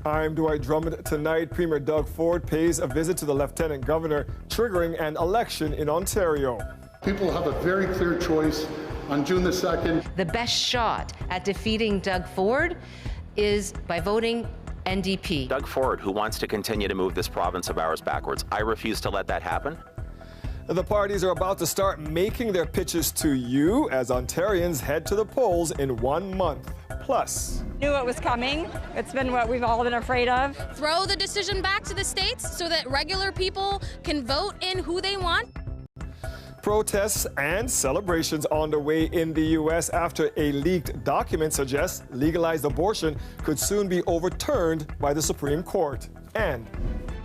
I'm Dwight Drummond. Tonight, Premier Doug Ford pays a visit to the Lieutenant Governor, triggering an election in Ontario. People have a very clear choice on June the 2nd. The best shot at defeating Doug Ford is by voting NDP. Doug Ford, who wants to continue to move this province of ours backwards. I refuse to let that happen. The parties are about to start making their pitches to you as Ontarians head to the polls in 1 month. Plus, knew it was coming. It's been what we've all been afraid of. Throw the decision back to the states so that regular people can vote in who they want. protests and celebrations on the way in the U.S. after a leaked document suggests legalized abortion could soon be overturned by the Supreme Court. And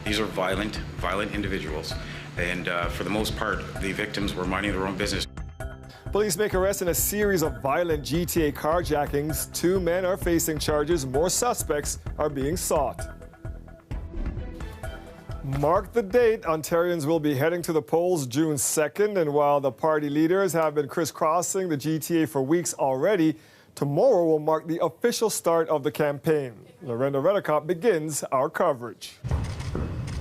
these are violent individuals. And for the most part, the victims were minding their own business. Police make arrests in a series of violent GTA carjackings. 2 men are facing charges. More suspects are being sought. Mark the date. Ontarians will be heading to the polls June 2nd. And while the party leaders have been crisscrossing the GTA for weeks already, tomorrow will mark the official start of the campaign. Lorenda Redicott begins our coverage.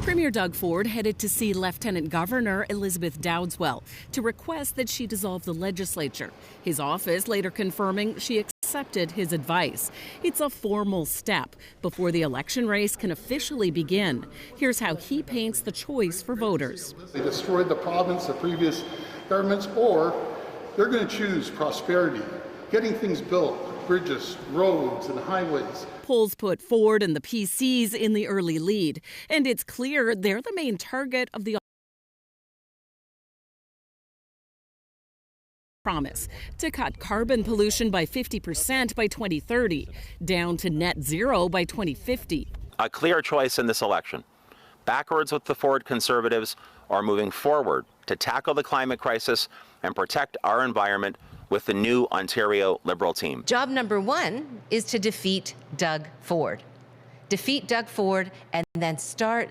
Premier Doug Ford headed to see Lieutenant Governor Elizabeth Dowdeswell to request that she dissolve the legislature. His office later confirming she accepted his advice. It's a formal step before the election race can officially begin. Here's how he paints the choice for voters. They destroyed the province, the previous governments, or they're going to choose prosperity, getting things built, bridges, roads, and highways. Polls put Ford and the PCs in the early lead, and it's clear they're the main target of the promise to cut carbon pollution by 50% by 2030, down to net zero by 2050. A clear choice in this election. Backwards with the Ford Conservatives, or moving forward to tackle the climate crisis and protect our environment with the new Ontario Liberal team. Job number 1 is to defeat Doug Ford. Defeat Doug Ford and then start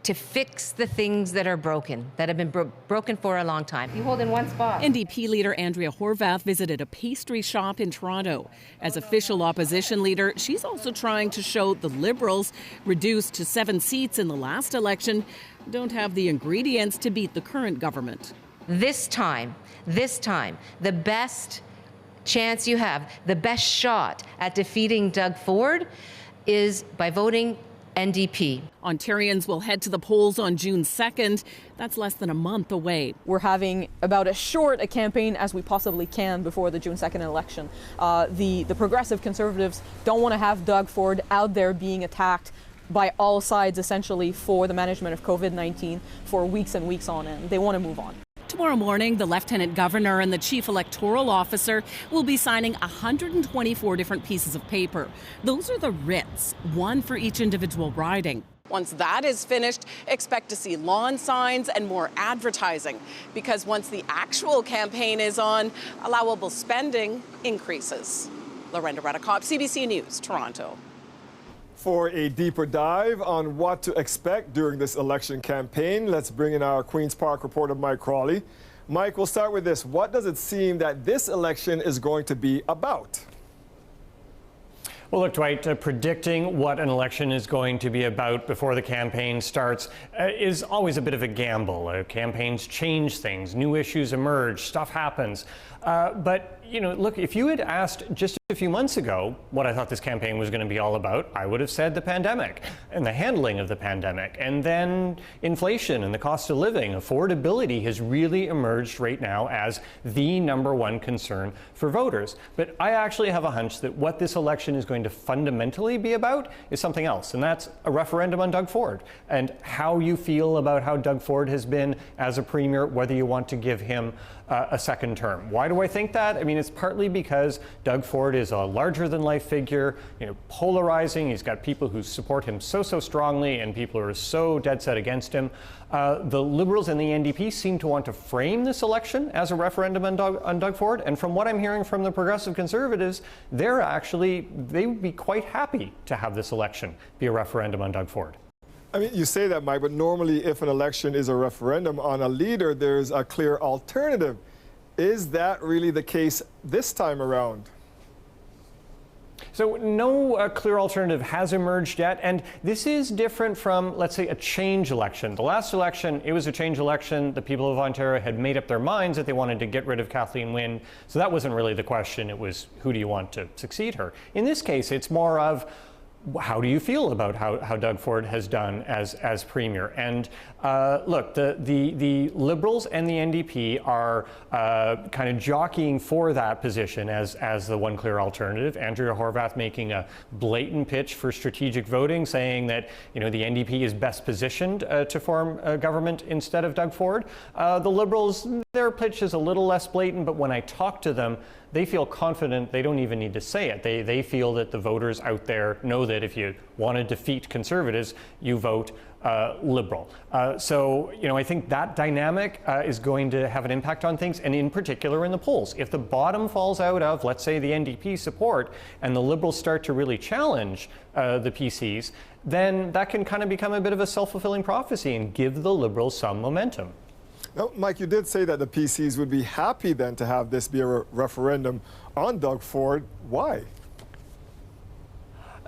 to fix the things that are broken, that have been broken for a long time. You hold in one spot. NDP leader Andrea Horvath visited a pastry shop in Toronto. As official opposition leader, she's also trying to show the Liberals, reduced to 7 seats in the last election, don't have the ingredients to beat the current government. This time, the best chance you have, the best shot at defeating Doug Ford is by voting NDP. Ontarians will head to the polls on June 2nd. That's less than a month away. We're having about as short a campaign as we possibly can before the June 2nd election. The progressive Conservatives don't want to have Doug Ford out there being attacked by all sides, essentially, for the management of COVID-19 for weeks and weeks on end. They want to move on. Tomorrow morning, the Lieutenant Governor and the Chief Electoral Officer will be signing 124 different pieces of paper. Those are the writs, one for each individual riding. Once that is finished, expect to see lawn signs and more advertising, because once the actual campaign is on, allowable spending increases. Lorenda Redicott, CBC News, Toronto. For a deeper dive on what to expect during this election campaign, let's bring in our Queen's Park reporter, Mike Crawley. Mike, we'll start with this. What does it seem that this election is going to be about? Well, look, Dwight, predicting what an election is going to be about before the campaign starts is always a bit of a gamble. Campaigns change things, new issues emerge, stuff happens. But, you know, look, if you had asked just a few months ago what I thought this campaign was going to be all about, I would have said the pandemic and the handling of the pandemic, and then inflation and the cost of living. Affordability has really emerged right now as the #1 concern for voters. But I actually have a hunch that what this election is going to fundamentally be about is something else, and that's a referendum on Doug Ford and how you feel about how Doug Ford has been as a premier, whether you want to give him a second term. Why do I think that? I mean, it's partly because Doug Ford is a larger-than-life figure, you know, polarizing. He's got people who support him so strongly and people who are so dead set against him. The Liberals and the NDP seem to want to frame this election as a referendum on Doug Ford. And from what I'm hearing from the Progressive Conservatives, they would be quite happy to have this election be a referendum on Doug Ford. I mean, you say that, Mike, but normally if an election is a referendum on a leader, there's a clear alternative. Is that really the case this time around? So no clear alternative has emerged yet, and this is different from, let's say, a change election. The last election, it was a change election. The people of Ontario had made up their minds that they wanted to get rid of Kathleen Wynne, so that wasn't really the question. It was, who do you want to succeed her? In this case, it's more of, how do you feel about how Doug Ford has done as Premier? And look, the Liberals and the NDP are kind of jockeying for that position as the one clear alternative. Andrea Horvath making a blatant pitch for strategic voting, saying that the NDP is best positioned to form a government instead of Doug Ford. The Liberals, their pitch is a little less blatant, but when I talk to them, they feel confident. They don't even need to say it. They feel that the voters out there know that if you want to defeat Conservatives, you vote Liberal. So I think that dynamic is going to have an impact on things, and in particular in the polls. If the bottom falls out of, let's say, the NDP support, and the Liberals start to really challenge the PCs, then that can kind of become a bit of a self-fulfilling prophecy and give the Liberals some momentum. Now, Mike, you did say that the PCs would be happy then to have this be a referendum on Doug Ford. Why?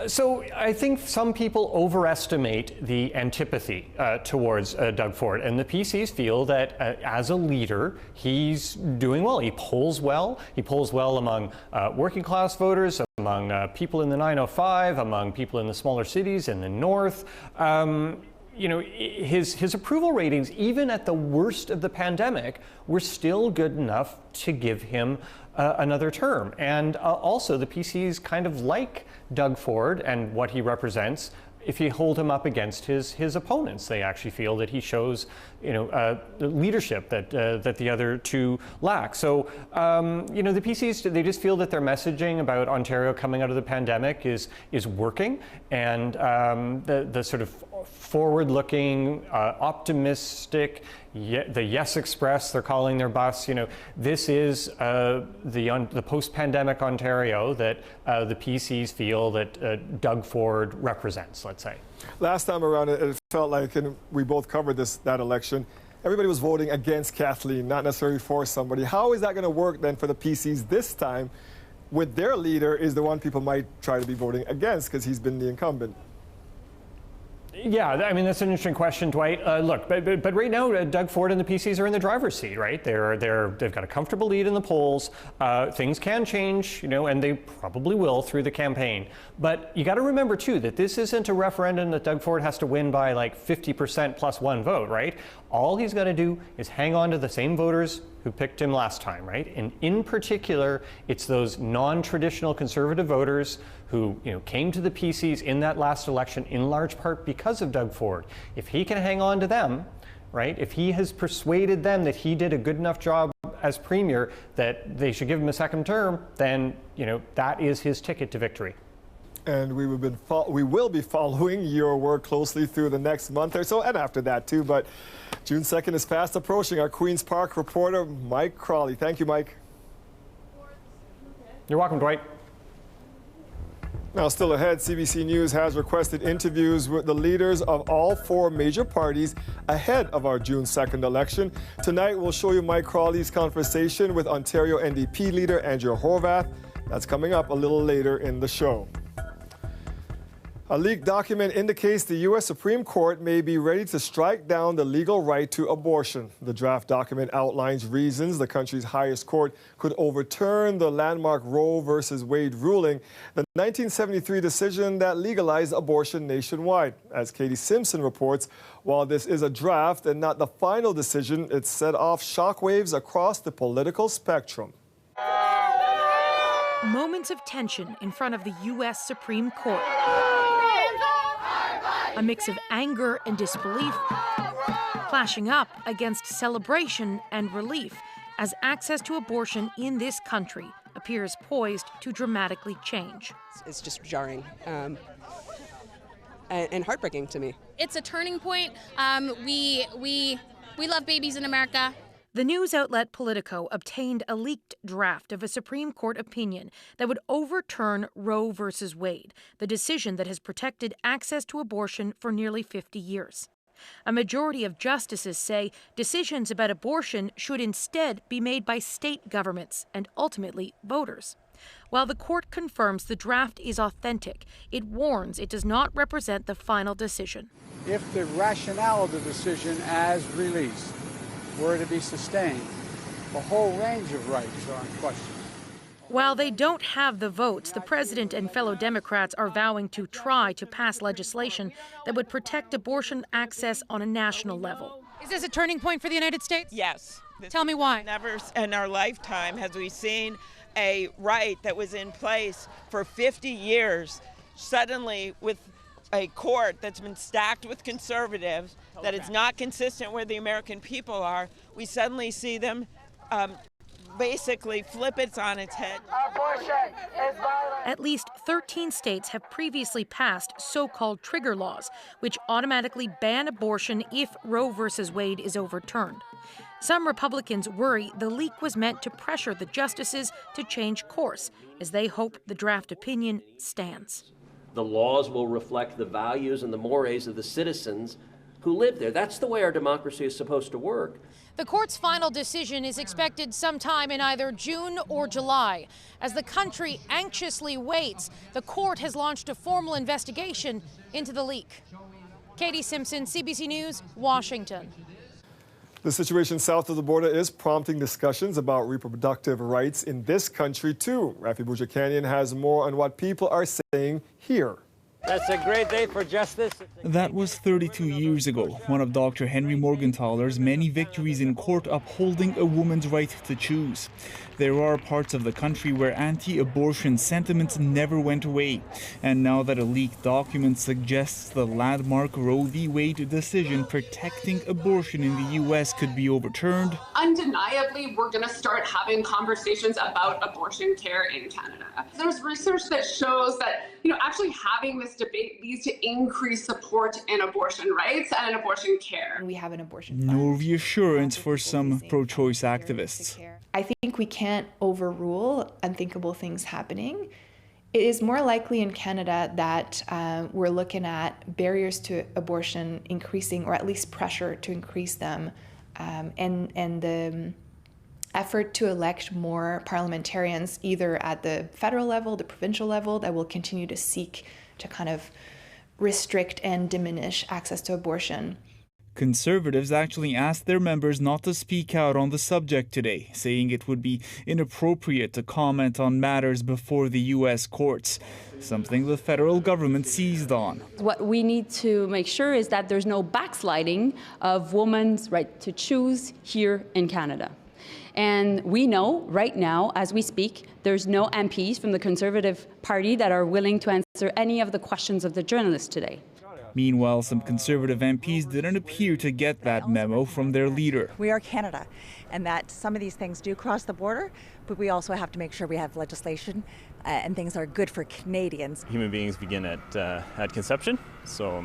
So I think some people overestimate the antipathy towards Doug Ford, and the PCs feel that as a leader, he's doing well. He polls well. He polls well among working class voters, among people in the 905, among people in the smaller cities in the north. His approval ratings, even at the worst of the pandemic, were still good enough to give him another term. And also, the PCs kind of like Doug Ford and what he represents. If you hold him up against his opponents, they actually feel that he shows, leadership that the other two lack. So, the PCs, they just feel that their messaging about Ontario coming out of the pandemic is working, and the sort of forward-looking, optimistic, the Yes Express, they're calling their bus. This is the post-pandemic Ontario that the PCs feel that Doug Ford represents, let's say. Last time around, it felt like, and we both covered that election, everybody was voting against Kathleen, not necessarily for somebody. How is that going to work then for the PCs this time, with their leader is the one people might try to be voting against because he's been the incumbent? Yeah, I mean, that's an interesting question, Dwight. Look, but right now, Doug Ford and the PCs are in the driver's seat, right? They've got a comfortable lead in the polls. Things can change, and they probably will through the campaign. But you got to remember, too, that this isn't a referendum that Doug Ford has to win by like 50% plus one vote, right? All he's got to do is hang on to the same voters who picked him last time, right? And in particular, it's those non-traditional Conservative voters who came to the PCs in that last election in large part because of Doug Ford. If he can hang on to them, right? If he has persuaded them that he did a good enough job as Premier that they should give him a second term, then that is his ticket to victory. And we will be following your work closely through the next month or so, and after that too. But June 2nd is fast approaching. Our Queen's Park reporter, Mike Crawley. Thank you, Mike. You're welcome, Dwight. Now, still ahead, CBC News has requested interviews with the leaders of all four major parties ahead of our June 2nd election. Tonight, we'll show you Mike Crawley's conversation with Ontario NDP leader Andrea Horvath. That's coming up a little later in the show. A leaked document indicates the U.S. Supreme Court may be ready to strike down the legal right to abortion. The draft document outlines reasons the country's highest court could overturn the landmark Roe v. Wade ruling, the 1973 decision that legalized abortion nationwide. As Katie Simpson reports, while this is a draft and not the final decision, it set off shockwaves across the political spectrum. Moments of tension in front of the U.S. Supreme Court. A mix of anger and disbelief, clashing up against celebration and relief as access to abortion in this country appears poised to dramatically change. It's just jarring and heartbreaking to me. It's a turning point. We love babies in America. The news outlet Politico obtained a leaked draft of a Supreme Court opinion that would overturn Roe v. Wade, the decision that has protected access to abortion for nearly 50 years. A majority of justices say decisions about abortion should instead be made by state governments and ultimately voters. While the court confirms the draft is authentic, it warns it does not represent the final decision. If the rationale of the decision as released were to be sustained, a whole range of rights are in question. While they don't have the votes, the president and fellow Democrats are vowing to try to pass legislation that would protect abortion access on a national level. Is this a turning point for the United States? Yes. Tell me why. Never in our lifetime have we seen a right that was in place for 50 years suddenly, with a court that's been stacked with conservatives, that is not consistent where the American people are, we suddenly see them basically flip it on its head. Abortion is violent. At least 13 states have previously passed so-called trigger laws, which automatically ban abortion if Roe v. Wade is overturned. Some Republicans worry the leak was meant to pressure the justices to change course, as they hope the draft opinion stands. The laws will reflect the values and the mores of the citizens who live there. That's the way our democracy is supposed to work. The court's final decision is expected sometime in either June or July. As the country anxiously waits, the court has launched a formal investigation into the leak. Katie Simpson, CBC News, Washington. The situation south of the border is prompting discussions about reproductive rights in this country, too. Rafi Boudjikanian has more on what people are saying here. That's a great day for justice. That was 32 years ago, one of Dr. Henry Morgenthaler's many victories in court upholding a woman's right to choose. There are parts of the country where anti-abortion sentiments never went away. And now that a leaked document suggests the landmark Roe v. Wade decision protecting abortion in the U.S. could be overturned, undeniably, we're going to start having conversations about abortion care in Canada. There's research that shows that, actually having this debate leads to increased support in abortion rights and in abortion care. We have an abortion fund. No reassurance for some pro-choice activists. I think we can't overrule unthinkable things happening. It is more likely in Canada that we're looking at barriers to abortion increasing, or at least pressure to increase them, and the effort to elect more parliamentarians, either at the federal level, the provincial level, that will continue to seek to kind of restrict and diminish access to abortion. Conservatives actually asked their members not to speak out on the subject today, saying it would be inappropriate to comment on matters before the U.S. courts, something the federal government seized on. What we need to make sure is that there's no backsliding of women's right to choose here in Canada. And we know right now, as we speak, there's no MPs from the Conservative Party that are willing to answer any of the questions of the journalists today. Meanwhile, some Conservative MPs didn't appear to get that memo from their leader. We are Canada, and that some of these things do cross the border, but we also have to make sure we have legislation and things that are good for Canadians. Human beings begin at conception, so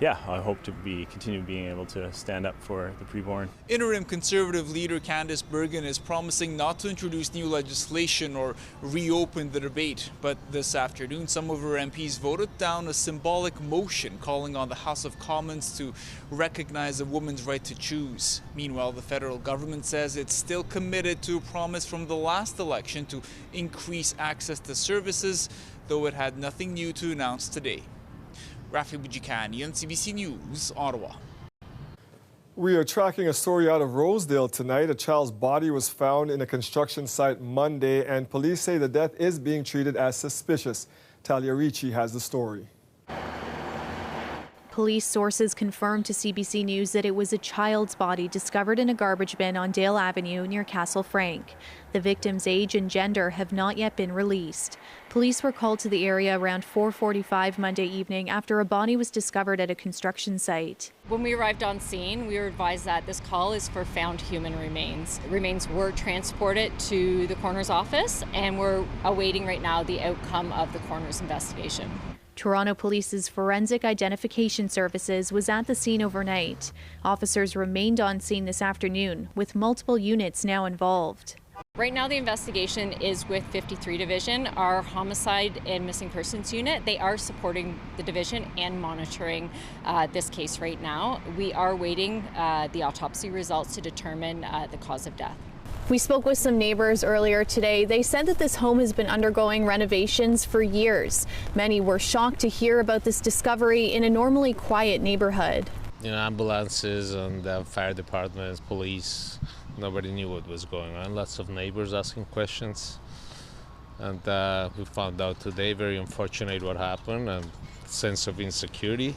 I hope to continue being able to stand up for the preborn. Interim Conservative leader Candice Bergen is promising not to introduce new legislation or reopen the debate. But this afternoon, some of her MPs voted down a symbolic motion calling on the House of Commons to recognize a woman's right to choose. Meanwhile, the federal government says it's still committed to a promise from the last election to increase access to services, though it had nothing new to announce today. Rafi Boudjikanian, CBC News, Ottawa. We are tracking a story out of Rosedale tonight. A child's body was found in a construction site Monday, and police say the death is being treated as suspicious. Talia Ricci has the story. Police sources confirmed to CBC News that it was a child's body discovered in a garbage bin on Dale Avenue near Castle Frank. The victim's age and gender have not yet been released. Police were called to the area around 4:45 Monday evening after a body was discovered at a construction site. When we arrived on scene, we were advised that this call is for found human remains. Remains were transported to the coroner's office, and we're awaiting right now the outcome of the coroner's investigation. Toronto Police's Forensic Identification Services was at the scene overnight. Officers remained on scene this afternoon, with multiple units now involved. Right now the investigation is with 53 Division, our homicide and missing persons unit. They are supporting the division and monitoring this case right now. We are waiting the autopsy results to determine the cause of death. We spoke with some neighbors earlier today. They said that this home has been undergoing renovations for years. Many were shocked to hear about this discovery in a normally quiet neighborhood. Ambulances and fire departments, police, nobody knew what was going on. Lots of neighbors asking questions. And we found out today, very unfortunate what happened, and sense of insecurity,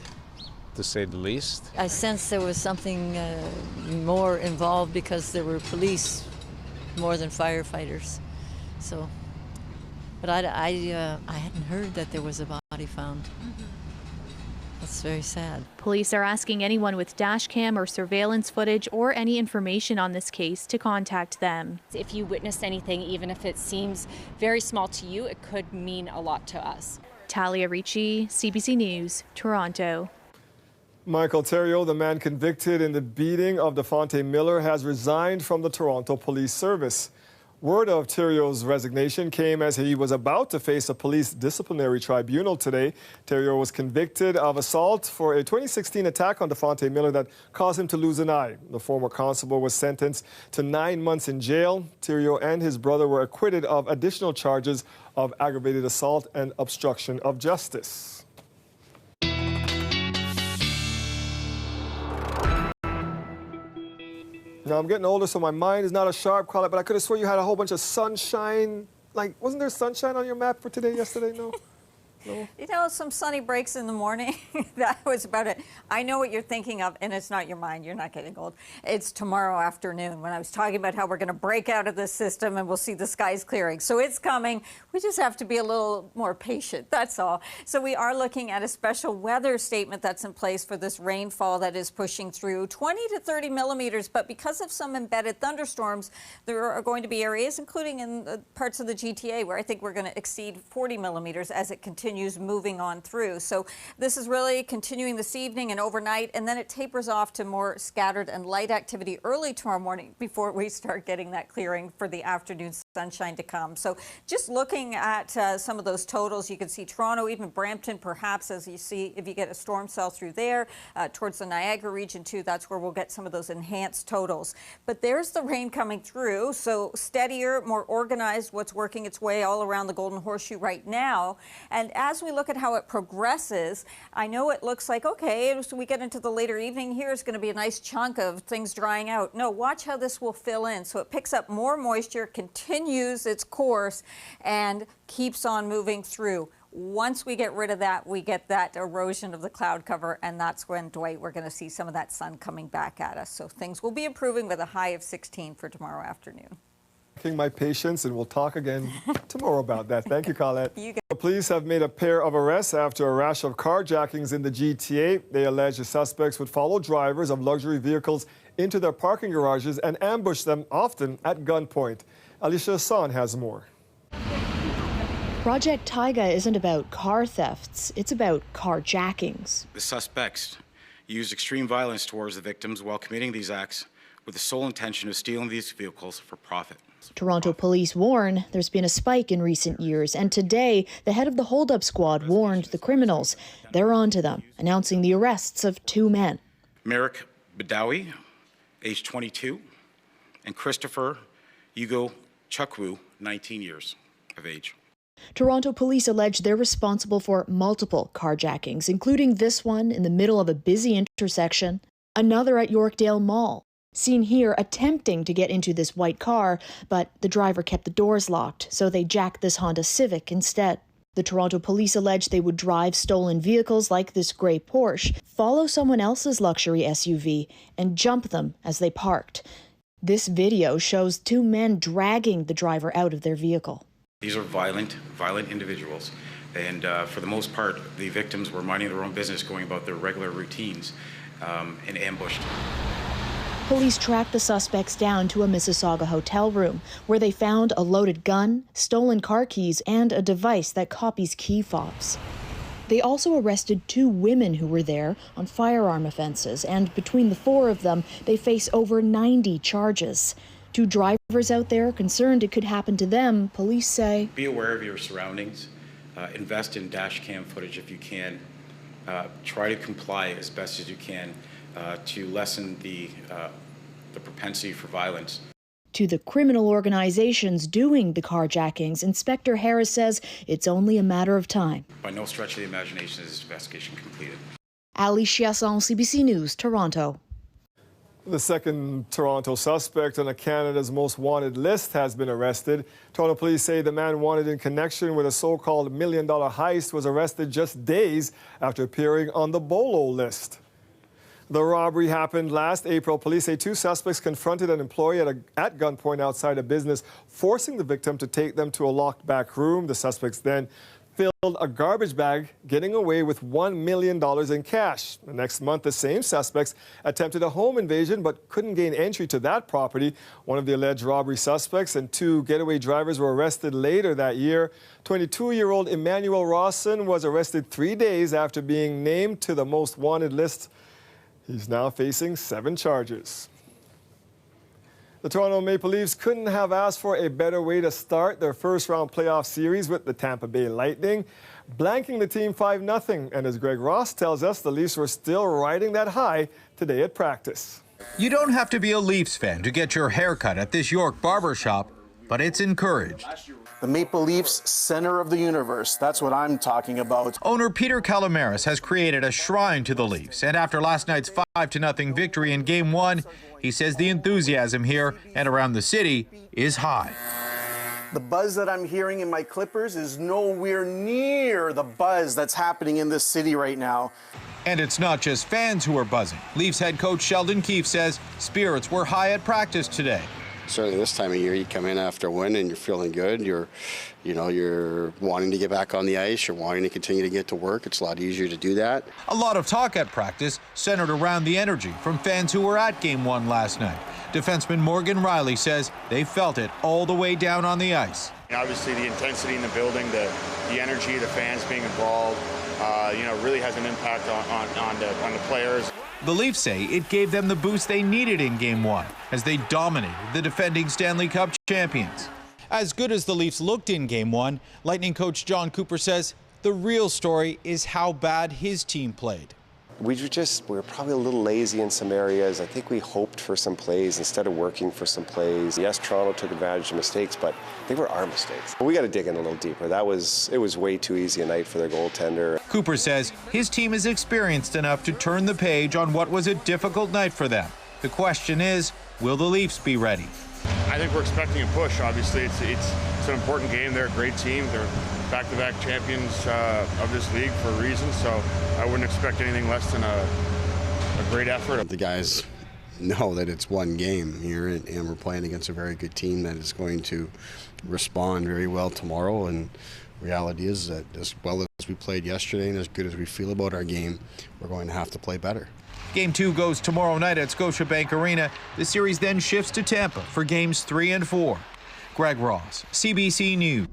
to say the least. I sensed there was something more involved because there were police more than firefighters. So, but I hadn't heard that there was a body found. That's very sad. Police are asking anyone with dash cam or surveillance footage or any information on this case to contact them. If you witness anything, even if it seems very small to you, it could mean a lot to us. Talia Ricci, CBC News, Toronto. Michael Theriault, the man convicted in the beating of Devontae Miller, has resigned from the Toronto Police Service. Word of Theriault's resignation came as he was about to face a police disciplinary tribunal today. Theriault was convicted of assault for a 2016 attack on Devontae Miller that caused him to lose an eye. The former constable was sentenced to 9 months in jail. Theriault and his brother were acquitted of additional charges of aggravated assault and obstruction of justice. Now, I'm getting older, so my mind is not as sharp, Colette, but I could have sworn you had a whole bunch of sunshine. Like, wasn't there sunshine on your map for today, yesterday? No? No? You know, some sunny breaks in the morning. That was about it. I know what you're thinking of, and it's not your mind. You're not getting old. It's tomorrow afternoon when I was talking about how we're going to break out of this system and we'll see the skies clearing. So it's coming. We just have to be a little more patient. That's all. So we are looking at a special weather statement that's in place for this rainfall that is pushing through 20 to 30 millimeters. But because of some embedded thunderstorms, there are going to be areas, including in parts of the GTA, where I think we're going to exceed 40 millimeters as it continues moving on through. So this is really continuing this evening and overnight, and then it tapers off to more scattered and light activity early tomorrow morning before we start getting that clearing for the afternoon sunshine to come. So just looking at some of those totals, you can see Toronto, even Brampton, perhaps, as you see, if you get a storm cell through there, towards the Niagara region too, that's where we'll get some of those enhanced totals. But there's the rain coming through, so steadier, more organized, what's working its way all around the Golden Horseshoe right now. And as we look at how it progresses, I know it looks like, okay, as we get into the later evening, here's going to be a nice chunk of things drying out. No, watch how this will fill in. So it picks up more moisture, continues its course, and keeps on moving through. Once we get rid of that, we get that erosion of the cloud cover, and that's when, Dwight, we're going to see some of that sun coming back at us. So things will be improving with a high of 16 for tomorrow afternoon. My patience, and we'll talk again tomorrow about that. Thank you, Colette. The police have made a pair of arrests after a rash of carjackings in the GTA. They allege the suspects would follow drivers of luxury vehicles into their parking garages and ambush them, often at gunpoint. Alicia Hassan has more. Project Tyga isn't about car thefts, it's about carjackings. The suspects used extreme violence towards the victims while committing these acts with the sole intention of stealing these vehicles for profit. Toronto police warn there's been a spike in recent years, and today the head of the hold-up squad warned the criminals they're onto them, announcing the arrests of 2 men. Merrick Badawi, age 22, and Christopher Hugo Chukwu, 19 years of age. Toronto police allege they're responsible for multiple carjackings, including this one in the middle of a busy intersection, another at Yorkdale Mall. Seen here attempting to get into this white car, but the driver kept the doors locked, so they jacked this Honda Civic instead. The Toronto police allege they would drive stolen vehicles like this grey Porsche, follow someone else's luxury SUV, and jump them as they parked. This video shows 2 men dragging the driver out of their vehicle. These are violent individuals, and for the most part, the victims were minding their own business, going about their regular routines, and ambushed. Police tracked the suspects down to a Mississauga hotel room, where they found a loaded gun, stolen car keys, and a device that copies key fobs. They also arrested 2 women who were there on firearm offenses, and between the 4 of them, they face over 90 charges. 2 drivers out there concerned it could happen to them, police say. Be aware of your surroundings. Invest in dash cam footage if you can. Try to comply as best as you can to lessen the propensity for violence. To the criminal organizations doing the carjackings, Inspector Harris says it's only a matter of time. By no stretch of the imagination is this investigation completed. Ali Chiasson, CBC News, Toronto. The second Toronto suspect on Canada's most wanted list has been arrested. Toronto police say the man wanted in connection with a so-called $1 million heist was arrested just days after appearing on the BOLO list. The robbery happened last April. Police say two suspects confronted an employee at gunpoint outside a business, forcing the victim to take them to a locked back room. The suspects then filled a garbage bag, getting away with $1 million in cash. The next month, the same suspects attempted a home invasion but couldn't gain entry to that property. One of the alleged robbery suspects and two getaway drivers were arrested later that year. 22-year-old Emmanuel Rawson was arrested 3 days after being named to the most wanted list. He's now facing 7 charges. The Toronto Maple Leafs couldn't have asked for a better way to start their first-round playoff series with the Tampa Bay Lightning, blanking the team 5-0. And as Greg Ross tells us, the Leafs were still riding that high today at practice. You don't have to be a Leafs fan to get your haircut at this York barbershop, but it's encouraged. The Maple Leafs center of the universe. That's what I'm talking about. Owner Peter Calamaris has created a shrine to the Leafs, and after last night's 5-0 victory in Game 1, he says the enthusiasm here and around the city is high. The buzz that I'm hearing in my Clippers is nowhere near the buzz that's happening in this city right now. And it's not just fans who are buzzing. Leafs head coach Sheldon Keefe says spirits were high at practice today. Certainly this time of year, you come in after a win and you're feeling good. You're wanting to get back on the ice. You're wanting to continue to get to work. It's a lot easier to do that. A lot of talk at practice centered around the energy from fans who were at Game 1 last night. Defenseman Morgan Riley says they felt it all the way down on the ice. Obviously, the intensity in the building, the energy of the fans being involved, really has an impact on the players. The Leafs say it gave them the boost they needed in Game 1 as they dominated the defending Stanley Cup champions. As good as the Leafs looked in Game 1, Lightning coach John Cooper says the real story is how bad his team played. We were probably a little lazy in some areas. I think we hoped for some plays instead of working for some plays. Yes, Toronto took advantage of mistakes, but they were our mistakes. We got to dig in a little deeper. It was way too easy a night for their goaltender. Cooper says his team is experienced enough to turn the page on what was a difficult night for them. The question is, will the Leafs be ready? I think we're expecting a push. Obviously, it's an important game. They're a great team. They're back-to-back champions of this league for a reason, so I wouldn't expect anything less than a great effort. The guys know that it's one game here, and we're playing against a very good team that is going to respond very well tomorrow. And reality is that as well as we played yesterday and as good as we feel about our game, we're going to have to play better. Game 2 goes tomorrow night at Scotiabank Arena. The series then shifts to Tampa for Games 3 and 4. Greg Ross, CBC News.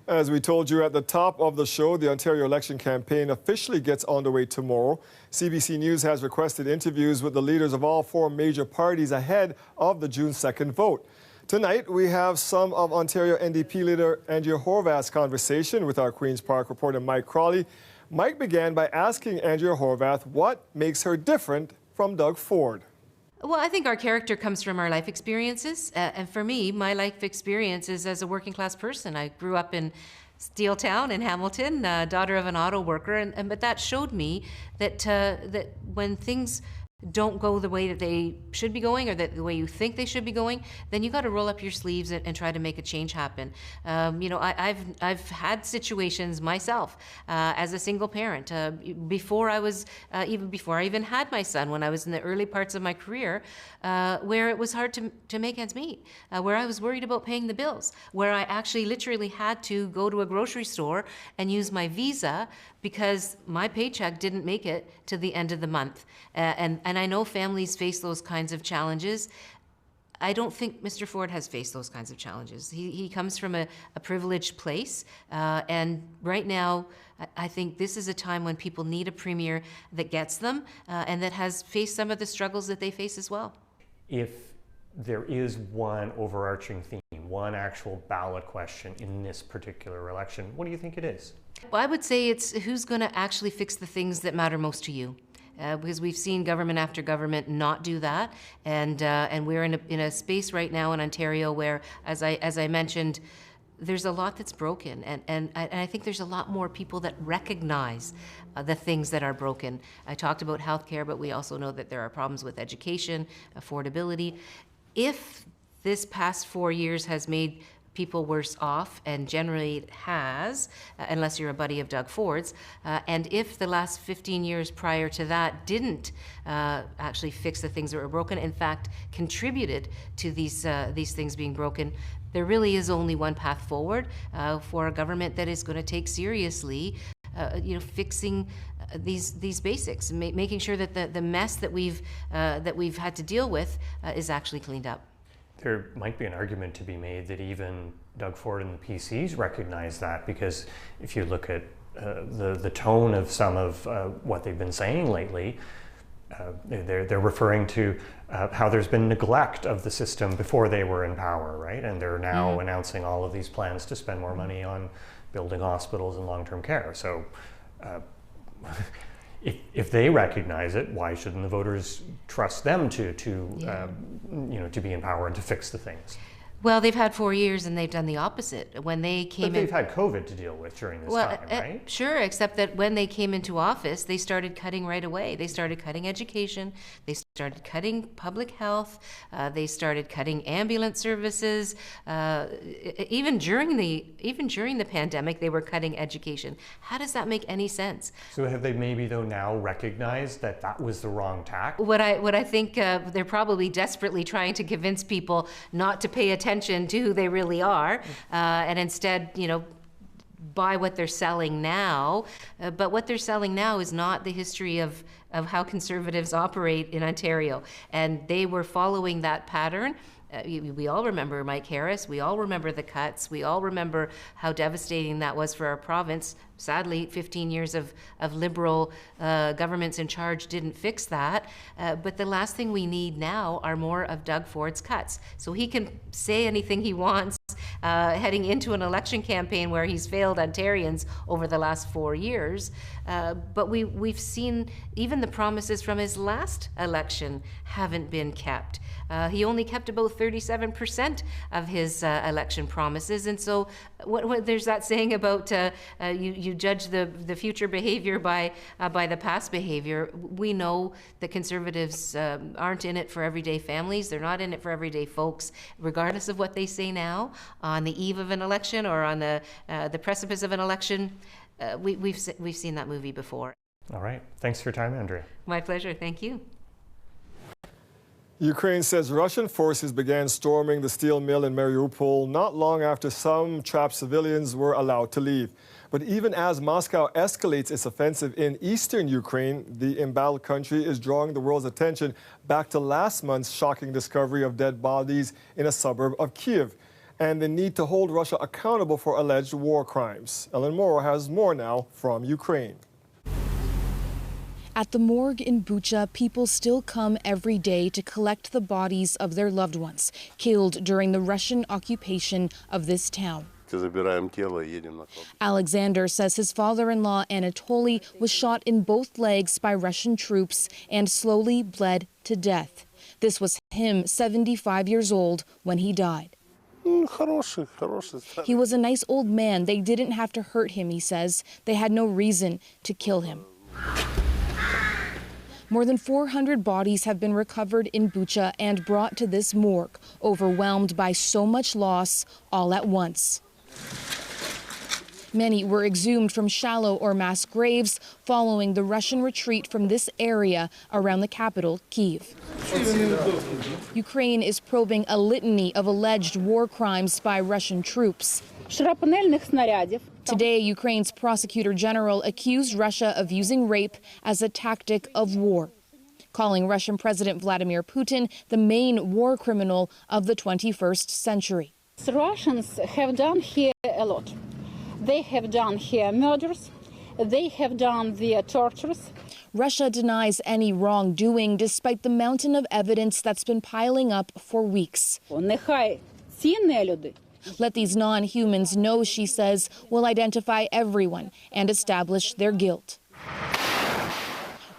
As we told you at the top of the show, the Ontario election campaign officially gets underway tomorrow. CBC News has requested interviews with the leaders of all 4 major parties ahead of the June 2nd vote. Tonight, we have some of Ontario NDP leader Andrea Horvath's conversation with our Queen's Park reporter Mike Crawley. Mike began by asking Andrea Horvath what makes her different from Doug Ford. Well, I think our character comes from our life experiences. And for me, my life experience is as a working class person. I grew up in Steeltown in Hamilton, daughter of an auto worker. But that showed me that when things don't go the way that they should be going or the way you think they should be going, then you got to roll up your sleeves and try to make a change happen. I've had situations myself as a single parent before I even had my son, when I was in the early parts of my career, where it was hard to make ends meet, where I was worried about paying the bills, where I actually literally had to go to a grocery store and use my Visa because my paycheck didn't make it to the end of the month. And I know families face those kinds of challenges. I don't think Mr. Ford has faced those kinds of challenges. He comes from a privileged place, and right now, I think this is a time when people need a premier that gets them and that has faced some of the struggles that they face as well. If there is one overarching theme, one actual ballot question in this particular election, what do you think it is? Well, I would say it's who's going to actually fix the things that matter most to you. because we've seen government after government not do that, and we're in a space right now in Ontario where, as I mentioned, there's a lot that's broken, and I think there's a lot more people that recognize the things that are broken. I talked about healthcare, but we also know that there are problems with education, affordability. If this past 4 years has made people worse off, and generally it has, unless you're a buddy of Doug Ford's, and if the last 15 years prior to that didn't actually fix the things that were broken, in fact contributed to these things being broken, there really is only one path forward for a government that is going to take seriously fixing these basics, making sure that the mess that we've had to deal with is actually cleaned up. There might be an argument to be made that even Doug Ford and the PCs recognize that, because if you look at the tone of some of what they've been saying lately, they're referring to how there's been neglect of the system before they were in power, right? And they're now announcing all of these plans to spend more money on building hospitals and long-term care. So if they recognize it, why shouldn't the voters trust them to be in power and to fix the things? Well, they've had 4 years and they've done the opposite. When they came in, but they've had COVID to deal with during this time, right? Sure, except that when they came into office, they started cutting right away. They started cutting education. They started cutting public health. They started cutting ambulance services. Even during the pandemic, they were cutting education. How does that make any sense? So have they maybe though now recognized that was the wrong tack? What I think they're probably desperately trying to convince people not to pay attention to who they really are, and instead, buy what they're selling now. But what they're selling now is not the history of how Conservatives operate in Ontario. And they were following that pattern. We all remember Mike Harris. We all remember the cuts. We all remember how devastating that was for our province. Sadly, 15 years of Liberal governments in charge didn't fix that. But the last thing we need now are more of Doug Ford's cuts. So he can say anything he wants heading into an election campaign where he's failed Ontarians over the last 4 years. But we've seen even the promises from his last election haven't been kept. He only kept about 37% of his election promises. And so what there's that saying about you judge the future behavior by the past behavior. We know that Conservatives aren't in it for everyday families. They're not in it for everyday folks, regardless of what they say now on the eve of an election or on the precipice of an election. We've seen that movie before. All right. Thanks for your time, Andrea. My pleasure. Thank you. Ukraine says Russian forces began storming the steel mill in Mariupol not long after some trapped civilians were allowed to leave. But even as Moscow escalates its offensive in eastern Ukraine, the embattled country is drawing the world's attention back to last month's shocking discovery of dead bodies in a suburb of Kyiv and the need to hold Russia accountable for alleged war crimes. Ellen Morrow has more now from Ukraine. At the morgue in Bucha, people still come every day to collect the bodies of their loved ones killed during the Russian occupation of this town. Alexander says his father-in-law Anatoly was shot in both legs by Russian troops and slowly bled to death. This was him, 75 years old, when he died. He was a nice old man. They didn't have to hurt him, he says. They had no reason to kill him. More than 400 bodies have been recovered in Bucha and brought to this morgue, overwhelmed by so much loss all at once. Many were exhumed from shallow or mass graves following the Russian retreat from this area around the capital, Kyiv. Ukraine is probing a litany of alleged war crimes by Russian troops. Today, Ukraine's prosecutor general accused Russia of using rape as a tactic of war, calling Russian President Vladimir Putin the main war criminal of the 21st century. The Russians have done here a lot. They have done here murders. They have done the tortures. Russia denies any wrongdoing despite the mountain of evidence that's been piling up for weeks. Let these non-humans know, she says, will identify everyone and establish their guilt.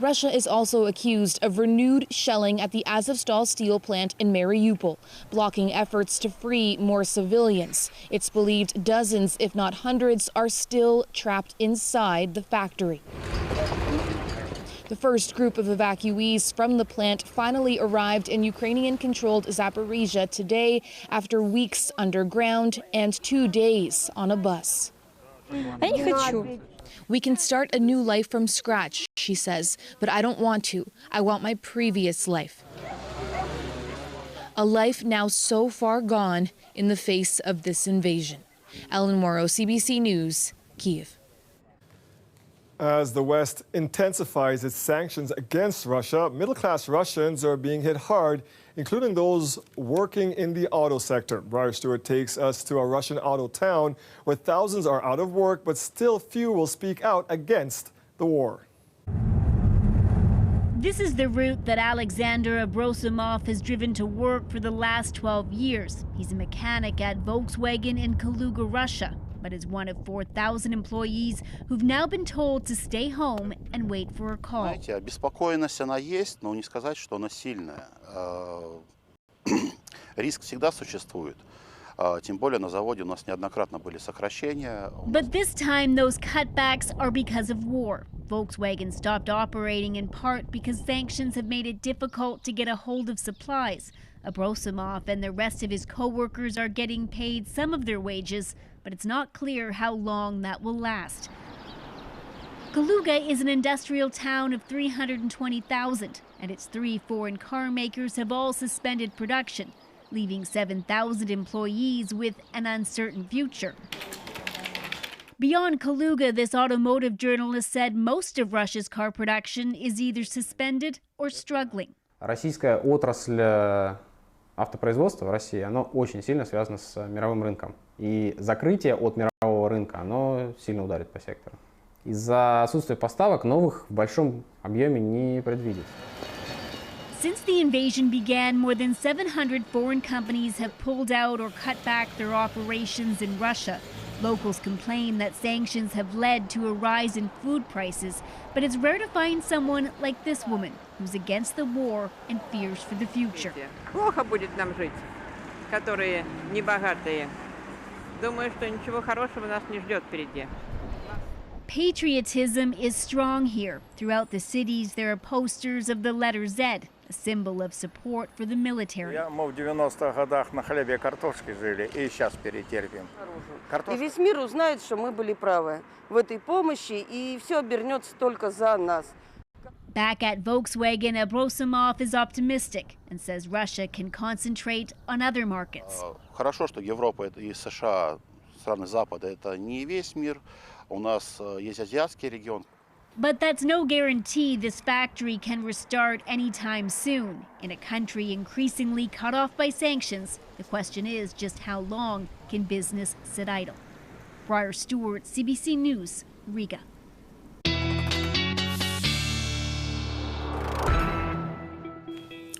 Russia is also accused of renewed shelling at the Azovstal steel plant in Mariupol, blocking efforts to free more civilians. It's believed dozens, if not hundreds, are still trapped inside the factory. The first group of evacuees from the plant finally arrived in Ukrainian-controlled Zaporizhia today after weeks underground and 2 days on a bus. We can start a new life from scratch, she says, but I don't want to. I want my previous life. A life now so far gone in the face of this invasion. Ellen Morrow, CBC News, Kyiv. As the West intensifies its sanctions against Russia, middle-class Russians are being hit hard, including those working in the auto sector. Briar Stewart takes us to a Russian auto town where thousands are out of work, but still few will speak out against the war. This is the route that Alexander Abrosimov has driven to work for the last 12 years. He's a mechanic at Volkswagen in Kaluga, Russia, but is one of 4,000 employees who've now been told to stay home and wait for a call. Знаете, обеспокоенность она есть, но не сказать, что она сильная. Риск всегда существует. Тем более на заводе у нас неоднократно были сокращения. But this time those cutbacks are because of war. Volkswagen stopped operating in part because sanctions have made it difficult to get a hold of supplies. Abrosimov and the rest of his co-workers are getting paid some of their wages, but it's not clear how long that will last. Kaluga is an industrial town of 320,000, and its 3 foreign car makers have all suspended production, leaving 7,000 employees with an uncertain future. Beyond Kaluga, this automotive journalist said most of Russia's car production is either suspended or struggling. Российская отрасль автопроизводства в России, оно очень сильно связано с мировым рынком. И закрытие от мирового рынка, оно сильно ударит по сектору. Из-за отсутствия поставок новых в большом объеме не предвидится. Since the invasion began, more than 700 foreign companies have pulled out or cut back their operations in Russia. Locals complain that sanctions have led to a rise in food prices, but it's rare to find someone like this woman who's against the war and fears for the future. Плохо будет нам жить, которые небогатые. Думаю, что ничего хорошего нас не ждет впереди. Patriotism is strong here. Throughout the cities, there are posters of the letter Z, a symbol of support for the military. Мы в 90-х годах на хлебе и картошке жили, и сейчас перетерпим. И весь мир узнает, что мы были правы в этой помощи, и все обернется только за нас. Back at Volkswagen, Abrosimov is optimistic and says Russia can concentrate on other markets. Хорошо, что Европа и США, страны Запада, это не весь мир. У нас есть азиатский регион. But that's no guarantee this factory can restart anytime soon. In a country increasingly cut off by sanctions, the question is just how long can business sit idle? Briar Stewart, CBC News, Riga.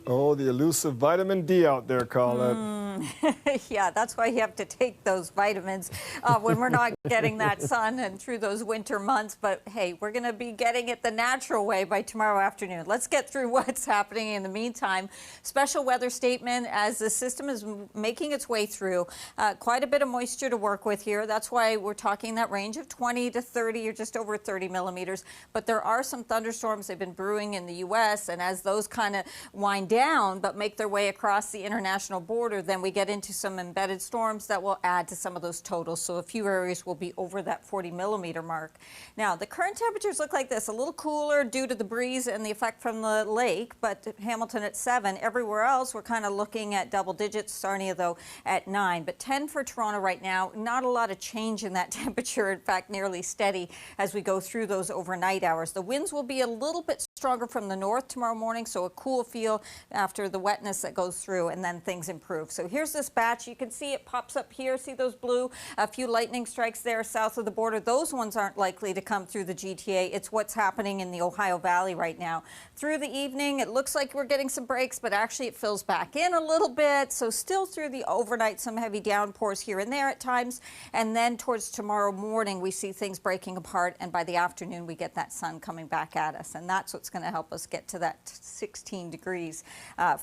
Oh, the elusive vitamin D out there, Colin. Yeah, that's why you have to take those vitamins when we're not getting that sun and through those winter months. But hey, we're going to be getting it the natural way by tomorrow afternoon. Let's get through what's happening in the meantime. Special weather statement as the system is making its way through. Quite a bit of moisture to work with here. That's why we're talking that range of 20 to 30 or just over 30 millimeters. But there are some thunderstorms they've been brewing in the U.S. And as those kind of wind down but make their way across the international border, then we get into some embedded storms that will add to some of those totals. So a few areas will be over that 40 millimeter mark. Now, the current temperatures look like this, a little cooler due to the breeze and the effect from the lake, but Hamilton at 7. Everywhere else, we're kind of looking at double digits. Sarnia, though, at 9. But 10 for Toronto right now. Not a lot of change in that temperature. In fact, nearly steady as we go through those overnight hours. The winds will be a little bit stronger from the north tomorrow morning, so a cool feel after the wetness that goes through, and then things improve. So here's this batch. You can see it pops up here. See those blue? A few lightning strikes there south of the border. Those ones aren't likely to come through the GTA. It's what's happening in the Ohio Valley right now. Through the evening, it looks like we're getting some breaks, but actually it fills back in a little bit. So still through the overnight, some heavy downpours here and there at times. And then towards tomorrow morning, we see things breaking apart. And by the afternoon, we get that sun coming back at us. And that's what's going to help us get to that 16 degrees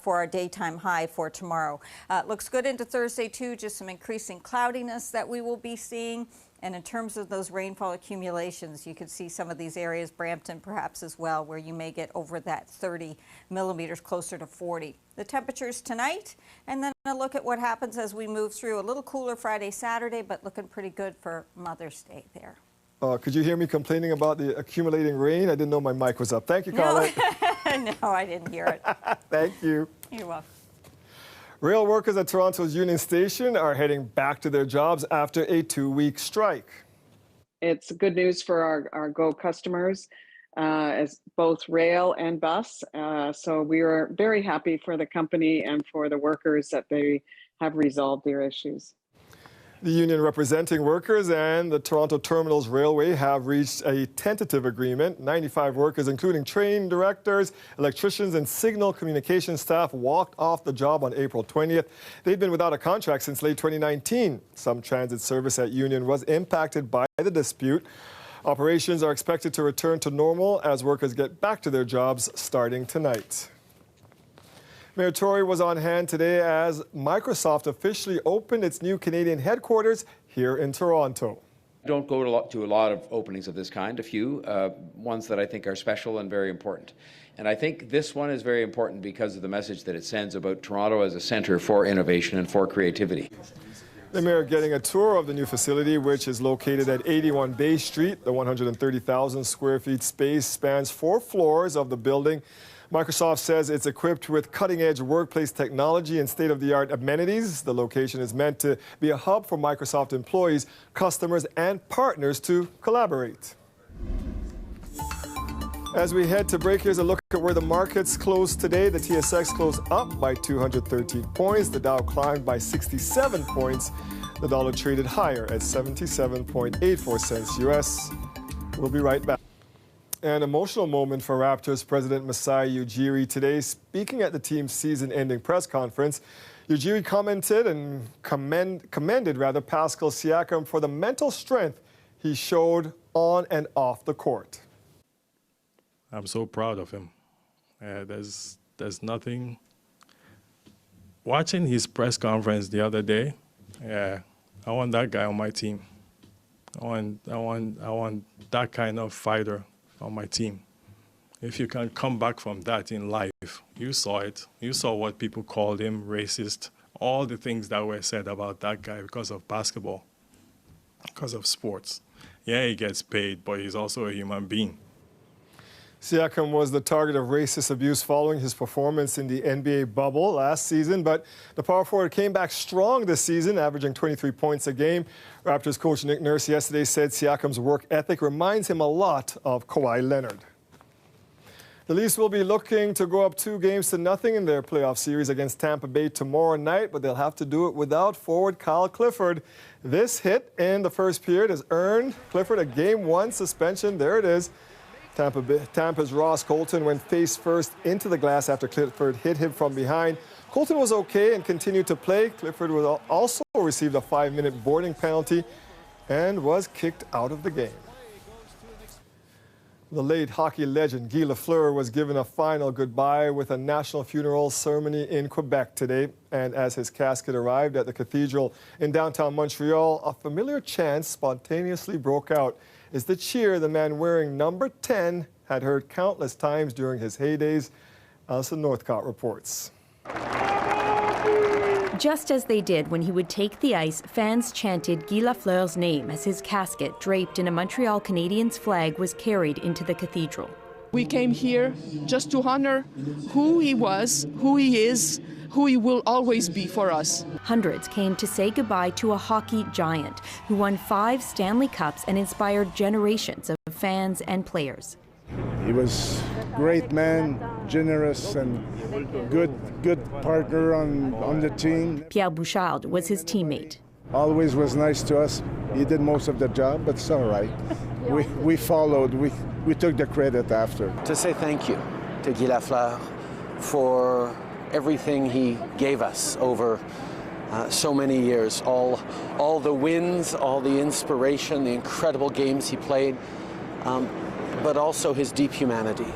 for our daytime high for tomorrow. Looks good into Thursday, too, just some increasing cloudiness that we will be seeing. And in terms of those rainfall accumulations, you could see some of these areas, Brampton perhaps as well, where you may get over that 30 millimeters, closer to 40. The temperatures tonight, and then a look at what happens as we move through. A little cooler Friday, Saturday, but looking pretty good for Mother's Day there. Could you hear me complaining about the accumulating rain? I didn't know my mic was up. Thank you, Colin. No, I didn't hear it. Thank you. You're welcome. Rail workers at Toronto's Union Station are heading back to their jobs after a 2-week strike. It's good news for our GO customers, as both rail and bus. So we are very happy for the company and for the workers that they have resolved their issues. The union representing workers and the Toronto Terminals Railway have reached a tentative agreement. 95 workers, including train directors, electricians, and signal communication staff, walked off the job on April 20th. They've been without a contract since late 2019. Some transit service at Union was impacted by the dispute. Operations are expected to return to normal as workers get back to their jobs starting tonight. Mayor Tory was on hand today as Microsoft officially opened its new Canadian headquarters here in Toronto. I don't go to a lot of openings of this kind, a few, ones that I think are special and very important. And I think this one is very important because of the message that it sends about Toronto as a centre for innovation and for creativity. The mayor getting a tour of the new facility, which is located at 81 Bay Street. The 130,000 square feet space spans 4 floors of the building. Microsoft says it's equipped with cutting-edge workplace technology and state-of-the-art amenities. The location is meant to be a hub for Microsoft employees, customers, and partners to collaborate. As we head to break, here's a look at where the markets closed today. The TSX closed up by 213 points. The Dow climbed by 67 points. The dollar traded higher at 77.84 cents US. We'll be right back. An emotional moment for Raptors president Masai Ujiri today. Speaking at the team's season-ending press conference, Ujiri commented and commended Pascal Siakam for the mental strength he showed on and off the court. I'm so proud of him. There's nothing. Watching his press conference the other day, I want that guy on my team. I want that kind of fighter on my team. If you can come back from that in life, you saw it. You saw what people called him, racist, all the things that were said about that guy because of basketball, because of sports. Yeah, he gets paid, but he's also a human being. Siakam was the target of racist abuse following his performance in the NBA bubble last season, but the power forward came back strong this season, averaging 23 points a game. Raptors coach Nick Nurse yesterday said Siakam's work ethic reminds him a lot of Kawhi Leonard. The Leafs will be looking to go up 2-0 in their playoff series against Tampa Bay tomorrow night, but they'll have to do it without forward Kyle Clifford. This hit in the first period has earned Clifford a Game 1 suspension. There it is. Tampa's Ross Colton went face first into the glass after Clifford hit him from behind. Colton was okay and continued to play. Clifford also received a 5-minute boarding penalty and was kicked out of the game. The late hockey legend Guy Lafleur was given a final goodbye with a national funeral ceremony in Quebec today. And as his casket arrived at the cathedral in downtown Montreal, a familiar chant spontaneously broke out. It's the cheer the man wearing number 10 had heard countless times during his heydays. Alison Northcott reports. Just as they did when he would take the ice, fans chanted Guy Lafleur's name as his casket, draped in a Montreal Canadiens flag, was carried into the cathedral. We came here just to honor who he was, who he is, who he will always be for us. Hundreds came to say goodbye to a hockey giant who won 5 Stanley Cups and inspired generations of fans and players. He was a great man, generous and good partner on the team. Pierre Bouchard was his teammate. Always was nice to us. He did most of the job, but it's all right. We followed, we took the credit after. To say thank you to Guy Lafleur for everything he gave us over so many years, all the wins, all the inspiration, the incredible games he played, but also his deep humanity.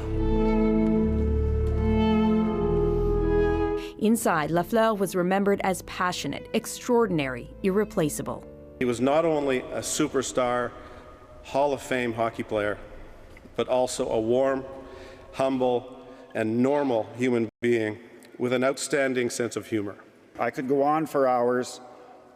Inside, Lafleur was remembered as passionate, extraordinary, irreplaceable. He was not only a superstar, Hall of Fame hockey player, but also a warm, humble, and normal human being with an outstanding sense of humor. I could go on for hours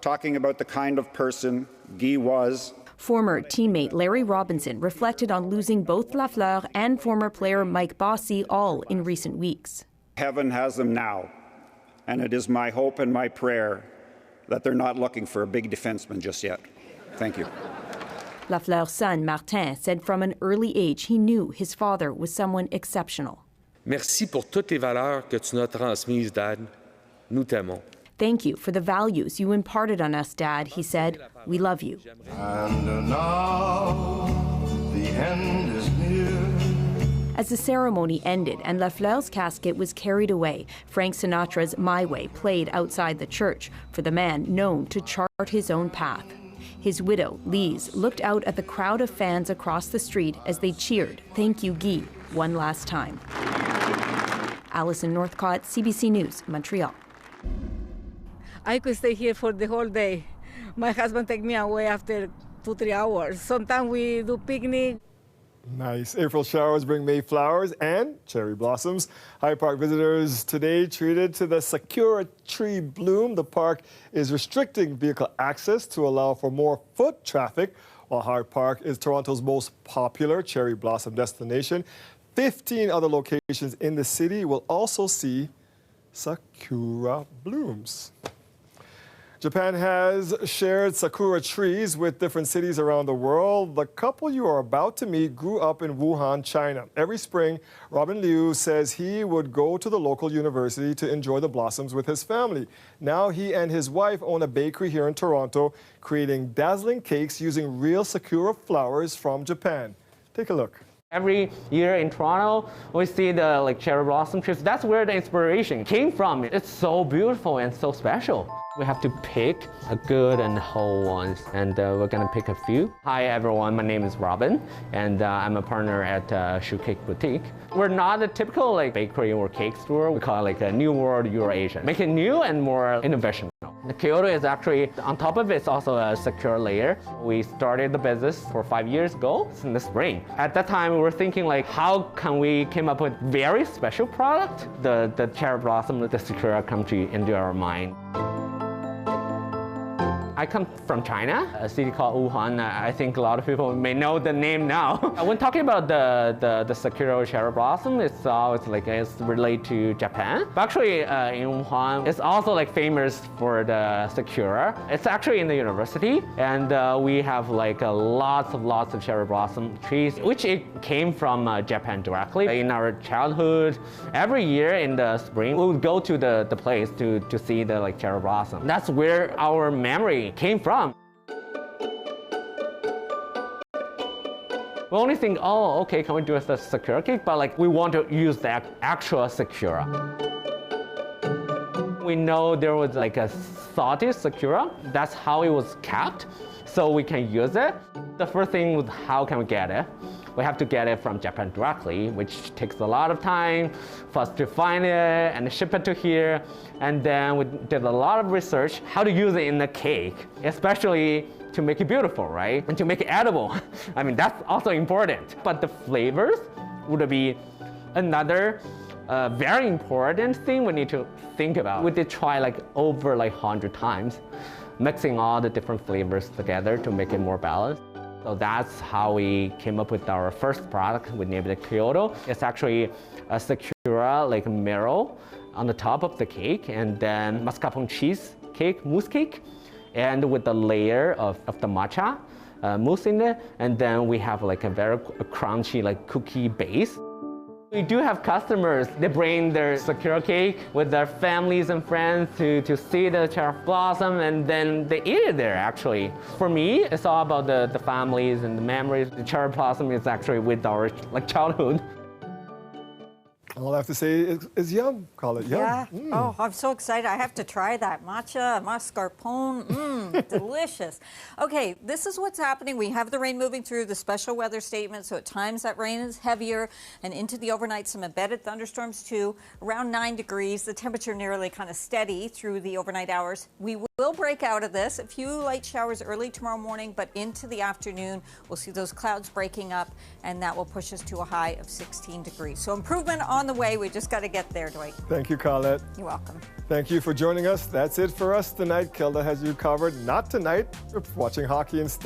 talking about the kind of person Guy was. Former teammate Larry Robinson reflected on losing both Lafleur and former player Mike Bossy all in recent weeks. Heaven has them now, and it is my hope and my prayer that they're not looking for a big defenseman just yet. Thank you. Lafleur's son, Martin, said from an early age he knew his father was someone exceptional. Merci pour toutes les valeurs que tu nous as transmises, Dad. Nous t'aimons. Thank you for the values you imparted on us, Dad, he said. We love you. And now the end is near. As the ceremony ended and Lafleur's casket was carried away, Frank Sinatra's My Way played outside the church for the man known to chart his own path. His widow, Lise, looked out at the crowd of fans across the street as they cheered, "Thank you, Guy," one last time. Alison Northcott, CBC News, Montreal. I could stay here for the whole day. My husband take me away after 2-3 hours. Sometimes we do picnic. Nice. April showers bring May flowers and cherry blossoms. Hyde Park visitors today treated to the Sakura tree bloom. The park is restricting vehicle access to allow for more foot traffic, while Hyde Park is Toronto's most popular cherry blossom destination. 15 other locations in the city will also see Sakura blooms. Japan has shared Sakura trees with different cities around the world. The couple you are about to meet grew up in Wuhan, China. Every spring, Robin Liu says he would go to the local university to enjoy the blossoms with his family. Now he and his wife own a bakery here in Toronto, creating dazzling cakes using real Sakura flowers from Japan. Take a look. Every year in Toronto, we see the cherry blossom trees. That's where the inspiration came from. It's so beautiful and so special. We have to pick a good and whole ones, and we're gonna pick a few. Hi everyone, my name is Robin, and I'm a partner at Shoe Cake Boutique. We're not a typical bakery or cake store. We call it a New World Euro-Asian. Make it new and more innovation. The Kyoto is actually, on top of it, it's also a secure layer. We started the business 5 years ago in the spring. At that time, we were thinking how can we came up with very special product? The cherry blossom with the Sakura come into our mind. I come from China, a city called Wuhan. I think a lot of people may know the name now. When talking about the Sakura cherry blossom, it's always it's related to Japan. But actually, in Wuhan, it's also famous for the Sakura. It's actually in the university, and we have lots of cherry blossom trees, which it came from Japan directly. In our childhood, every year in the spring, we would go to the place to see the cherry blossom. That's where our memory came from. We only think, oh, okay, can we do a Sakura cake? But we want to use the actual Sakura. We know there was a salty Sakura. That's how it was kept, so we can use it. The first thing was how can we get it? We have to get it from Japan directly, which takes a lot of time for us to find it and ship it to here. And then we did a lot of research how to use it in the cake, especially to make it beautiful, right? And to make it edible. I mean, that's also important. But the flavors would be another very important thing we need to think about. We did try over 100 times, mixing all the different flavors together to make it more balanced. So that's how we came up with our first product. We named it Kyoto. It's actually a Sakura mirror on the top of the cake, and then mascarpone cheese cake, mousse cake, and with the layer of the matcha mousse in it, and then we have a very crunchy cookie base. We do have customers, they bring their Sakura cake with their families and friends to see the cherry blossom, and then they eat it there actually. For me, it's all about the families and the memories. The cherry blossom is actually with our childhood. All I have to say is yum. Call it yum. Yeah. Oh, I'm so excited. I have to try that. Matcha, mascarpone. Delicious. Okay, this is what's happening. We have the rain moving through the special weather statement. So at times that rain is heavier and into the overnight, some embedded thunderstorms too. Around 9 degrees. The temperature nearly kind of steady through the overnight hours. We will break out of this. A few light showers early tomorrow morning, but into the afternoon, we'll see those clouds breaking up, and that will push us to a high of 16 degrees. So improvement on the way. We just got to get there, Dwight. Thank you, Colette. You're welcome. Thank you for joining us. That's it for us tonight. Kilda has you covered. Not tonight. We're watching hockey instead.